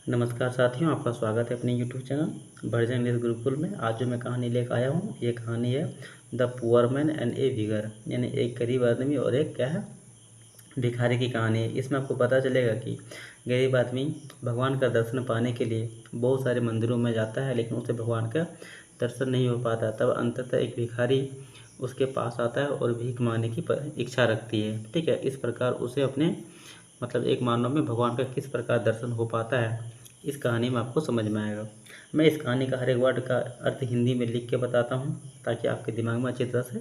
नमस्कार साथियों, आपका स्वागत है अपने YouTube channel version English Gurukul में। आज जो मैं कहानी लेकर आया हूँ, ये कहानी है द पुअर मैन एंड ए बिगर, यानी एक गरीब आदमी और एक क्या है, भिखारी की कहानी है। इसमें आपको पता चलेगा कि गरीब आदमी भगवान का दर्शन पाने के लिए बहुत सारे मंदिरों में जाता है, लेकिन उसे भगवान का दर्शन नहीं हो पाता। तब अंततः एक भिखारी उसके पास आता है और भीख मांगने की इच्छा रखती है। ठीक है, इस प्रकार उसे अपने एक मानव में भगवान का किस प्रकार दर्शन हो पाता है, इस कहानी में आपको समझ में आएगा। मैं इस कहानी का हर एक वर्ड का अर्थ हिंदी में लिख के बताता हूँ, ताकि आपके दिमाग में अच्छी तरह से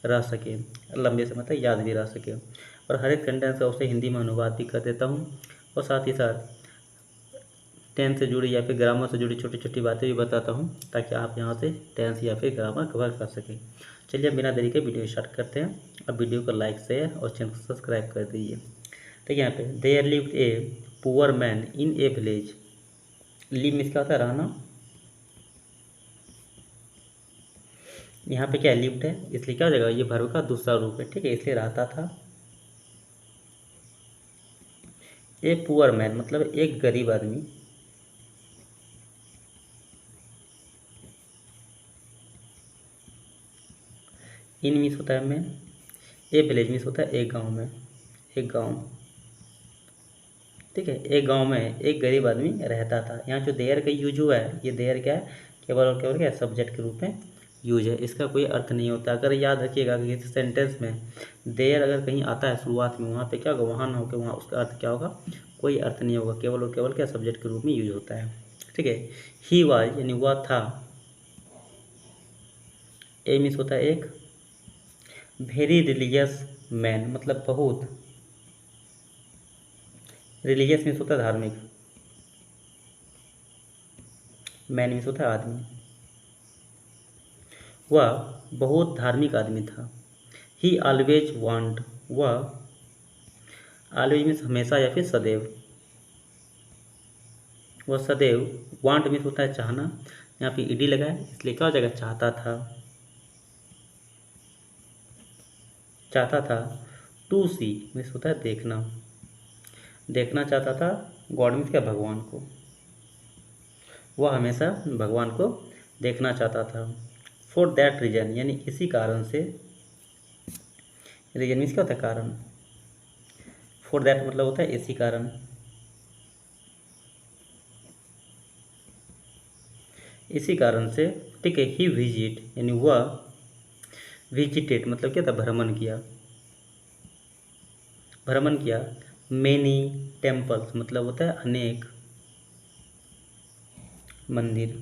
रह सके, लंबे समय तक याद भी रह सके। और हर एक सेंटेंस का उसे हिंदी में अनुवाद भी कर देता हूँ, और साथ ही साथ टेंस से जुड़ी या फिर ग्रामर से जुड़ी छोटी छोटी बातें भी बताता हूँ, ताकि आप यहाँ से टेंस या फिर ग्रामर कवर कर सकें। चलिए बिना देरी के वीडियो स्टार्ट करते हैं। अब वीडियो को लाइक शेयर और चैनल को सब्सक्राइब कर दीजिए। तो यहाँ पे there lived a poor man in a village. Live means क्या होता है, रहना। यहाँ पे क्या लिव्ड है, इसलिए क्या हो जाएगा, ये वर्ब का दूसरा रूप है। ठीक है, इसलिए रहता था। ए पुअर मैन मतलब एक गरीब आदमी। इन मीन्स होता है में। ए विलेज मीन्स होता है एक गांव में, एक गांव। ठीक है, एक गांव में एक गरीब आदमी रहता था। यहाँ जो देयर का यूज हुआ है, ये देयर क्या है, केवल और केवल क्या है, सब्जेक्ट के रूप में यूज है। इसका कोई अर्थ नहीं होता। अगर याद रखिएगा कि इस सेंटेंस में देयर अगर कहीं आता है शुरुआत में, वहाँ पे क्या होगा, वहाँ ना होकर वहाँ उसका अर्थ क्या होगा, कोई अर्थ नहीं होगा। केवल और केवल क्या, सब्जेक्ट के रूप में यूज होता है। ठीक है, ही वाज यानी वह था। ए मीन्स होता है एक। वेरी रिलीजियस मैन मतलब बहुत। रिलीजियस मीन्स होता है धार्मिक। मैन मीन्स होता है आदमी। वह बहुत धार्मिक आदमी था। ही ऑलवेज वांट, वह ऑलवेज मीन्स हमेशा या फिर सदैव। वह सदैव, वांट मीन्स होता है चाहना। यहाँ पे ईडी लगा है, इसलिए क्या हो जाएगा, चाहता था। चाहता था। टू सी मीन्स होता है देखना। देखना चाहता था। गॉड मीन्स क्या, भगवान को। वह हमेशा भगवान को देखना चाहता था। फॉर दैट रीजन यानी इसी कारण से। रीजन मीन्स क्या होता है, कारण। फॉर दैट मतलब होता है इसी कारण। इसी कारण से। ठीक है, ही विजिट यानी वह, विजिटेड मतलब क्या था, भ्रमण किया। भ्रमण किया। मेनी टेम्पल्स मतलब होता है अनेक मंदिर।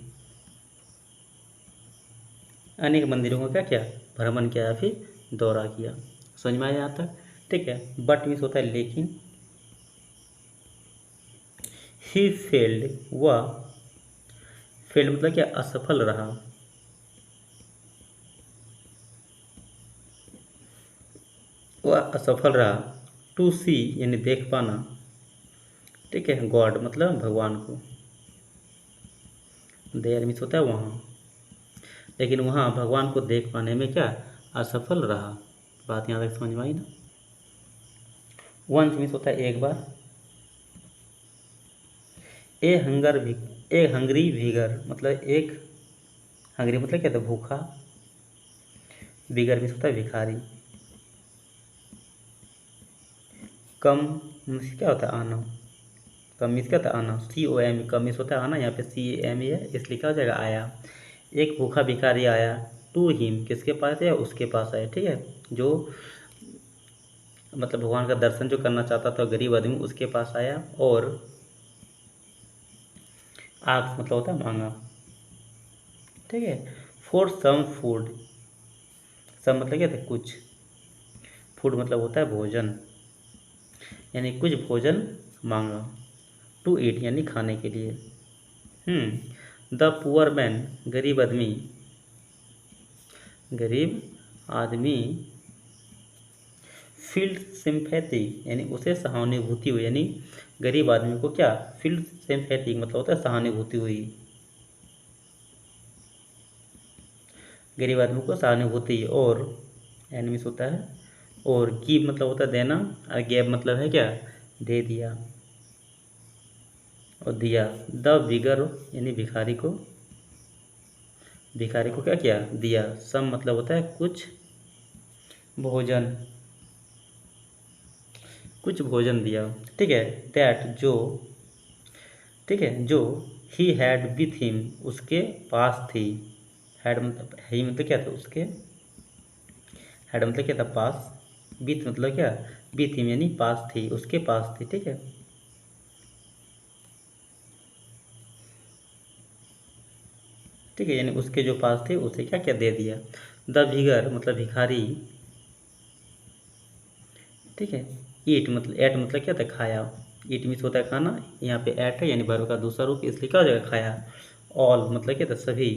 अनेक मंदिरों का क्या किया, भ्रमण किया या फिर दौरा किया। समझ में आया यहाँ तक। ठीक है, बट मीन्स होता है लेकिन। ही फेल्ड, वह, फेल्ड मतलब क्या, असफल रहा। वह असफल रहा। टू सी यानी देख पाना। ठीक है, गॉड मतलब भगवान को। देयर मीन्स होता है वहाँ, लेकिन वहाँ भगवान को देख पाने में क्या, असफल रहा। बात यहाँ तक समझ में आई ना। वंस मीन्स होता है एक बार। ए हंगर भी, ए हंगरी विगर मतलब एक। हंगरी मतलब क्या था, भूखा। विगर मीन्स होता है भिखारी। कम मीन्स क्या होता है, आना। कम मीन्स क्या होता है, आना। COM कम मीन्स होता है आना, यहाँ पे CAM है, इसलिए क्या हो जाएगा, आया। एक भूखा भिखारी आया। टू हिम किसके पास है, उसके पास आया। ठीक है, जो भगवान का दर्शन जो करना चाहता था गरीब आदमी, उसके पास आया। और आग मतलब होता है मांगा। ठीक है, फॉर सम फूड। सम मतलब क्या था, कुछ। फूड मतलब होता है भोजन, यानी कुछ भोजन मांगा। टू ईट यानी खाने के लिए। द पुअर मैन गरीब आदमी, गरीब आदमी। फील्ड सिंपैथी यानी उसे सहानुभूति हुई, यानी गरीब आदमी को क्या, फील्ड सिंपैथी मतलब होता है सहानुभूति हुई। गरीब आदमी को सहानुभूति। और एनिमिस होता है और गिव मतलब होता है देना, और गैब मतलब है क्या, दे दिया। और दिया। द बिगर यानी भिखारी को क्या किया, दिया। सम मतलब होता है कुछ, भोजन, कुछ भोजन दिया। ठीक है। दैट जो, ठीक है, जो ही हैड विथ हिम उसके पास थी। हैड मतलब, ही मतलब क्या था, उसके, हैड मतलब क्या था, पास। विथ मतलब क्या, विथ हिम यानी पास थी, उसके पास थी। ठीक है। ठीक है, यानी उसके जो पास थे उसे क्या क्या दे दिया। द भिगर मतलब भिखारी। ठीक है। ईट मतलब, एट मतलब क्या था, खाया। ईट मीन्स होता है खाना, यहाँ पे एट है यानी वर्ब का दूसरा रूप, इसलिए क्या हो जाएगा, खाया। ऑल मतलब क्या था, सभी।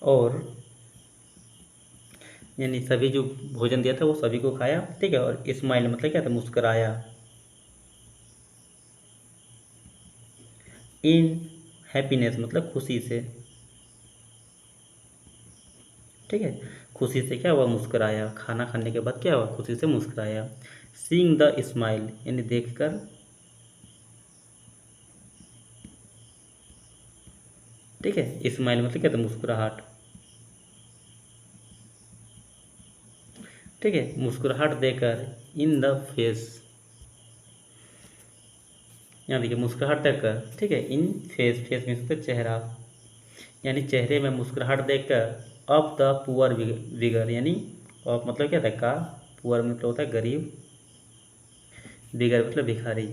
और यानी सभी जो भोजन दिया था वो सभी को खाया। ठीक है। और स्माइल मतलब क्या था, मुस्कराया। इन हैप्पीनेस मतलब खुशी से। ठीक है। खुशी से क्या हुआ, मुस्कराया। खाना खाने के बाद क्या हुआ, खुशी से मुस्कराया। सीइंग द स्माइल यानी देखकर। ठीक है। स्माइल मतलब क्या था, मुस्कुराहट। ठीक है। मुस्कुराहट देकर, इन द फेस, यहाँ देखिए मुस्कुराहट देकर। ठीक है। इन फेस, फेस मीन्स होता है चेहरा, यानी चेहरे में मुस्कुराहट देखकर। ऑफ द पुअर विगर यानी ऑफ मतलब क्या था, का। पुअर मतलब होता है गरीब, बिगर मतलब भिखारी।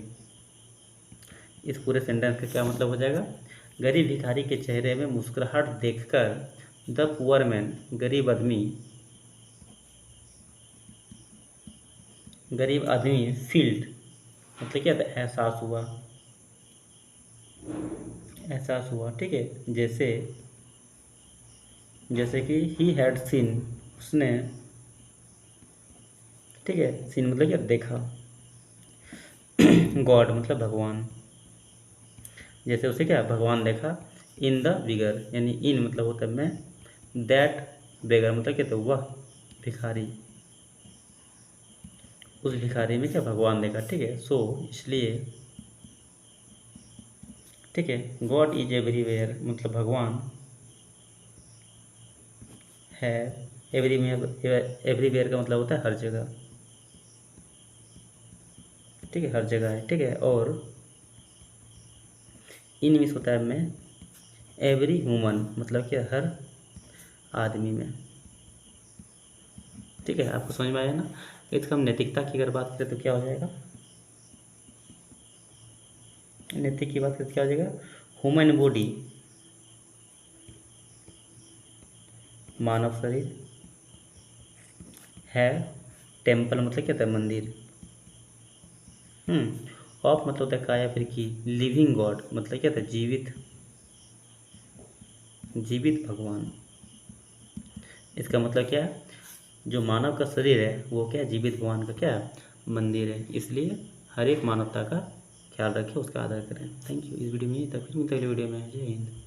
इस पूरे सेंटेंस का क्या मतलब हो जाएगा, गरीब भिखारी के चेहरे में मुस्कुराहट देखकर द पुअर मैन गरीब आदमी फील्ड मतलब क्या था, एहसास हुआ। ठीक है। जैसे, जैसे कि ही हैड सीन उसने। ठीक है। सीन मतलब क्या, देखा। गॉड मतलब भगवान। जैसे उसे क्या, भगवान देखा। इन द बिगर यानी इन मतलब होता है मैं। दैट बेगर मतलब क्या था, वह भिखारी। उस भिखारी में क्या, भगवान देखा। ठीक है। सो इसलिए, ठीक है, गॉड इज एवरीवेयर मतलब भगवान है। एवरीवेयर का मतलब होता है हर जगह। ठीक है, हर जगह है। ठीक है। और इन मिस होता है मैं, एवरी ह्यूमन मतलब क्या, हर आदमी में। ठीक है, आपको समझ में आया ना। इसका हम नैतिकता की अगर बात करें तो क्या हो जाएगा, नैतिक की बात करें तो क्या हो जाएगा, ह्यूमन बॉडी मानव शरीर है, टेम्पल मतलब क्या था, मंदिर। ऑफ मतलब होता है का या फिर की, लिविंग गॉड मतलब क्या था, जीवित, जीवित भगवान। इसका मतलब क्या है, जो मानव का शरीर है वो क्या, जीवित भगवान का क्या है, मंदिर है। इसलिए हर एक मानवता का ख्याल रखें, उसका आदर करें। Thank you. इस वीडियो में तक, फिर मिलते अगले वीडियो में। जय हिंद।